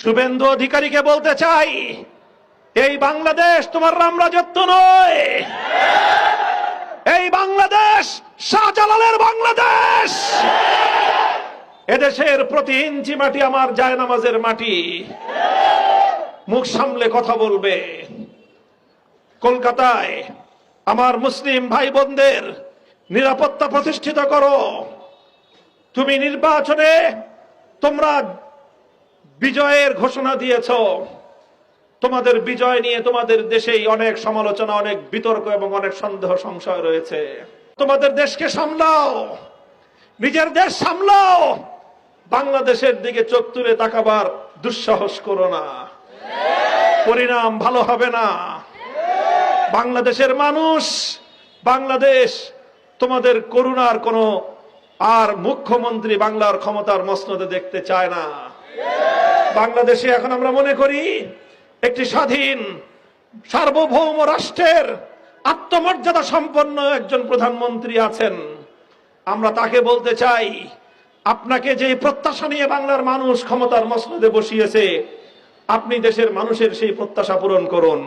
শুভেন্দু অধিকারীকে বলতে চাই, এই বাংলাদেশ তোমার রামরাজত্ব নয়, এই বাংলাদেশ শাহজালালের বাংলাদেশ। এদেশের প্রতি ইঞ্চি মাটি আমার জায়নামাজের মাটি। মুখ সামলে কথা বলবে। কলকাতায় আমার মুসলিম ভাই বোনদের নিরাপত্তা প্রতিষ্ঠিত করো। তুমি নির্বাচনে তোমরা বিজয়ের ঘোষণা দিয়েছ, তোমাদের বিজয় নিয়ে তোমাদের দেশেই অনেক সমালোচনা, অনেক বিতর্ক এবং অনেক সন্দেহ সংশয় রয়েছে। তোমাদের দেশকে সামলাও, নিজের দেশ সামলাও, বাংলাদেশের দিকে চোখ তুলে তাকাবার দুঃসাহস করো না, পরিণাম ভালো হবে না। বাংলাদেশের মানুষ, বাংলাদেশ তোমাদের করুণার কোনো আর মুখ্যমন্ত্রী বাংলার ক্ষমতার মসনদে দেখতে চায় না। বাংলাদেশে এখন আমরা মনে করি একটি স্বাধীন সার্বভৌম রাষ্ট্রের আত্মমর্যাদা সম্পন্ন একজন প্রধানমন্ত্রী আছেন। আমরা তাকে বলতে চাই, আপনাকে যে প্রত্যাশা নিয়ে বাংলার মানুষ ক্ষমতার মসনদে বসিয়েছে, আপনি দেশের মানুষের সেই প্রত্যাশা পূরণ করুন।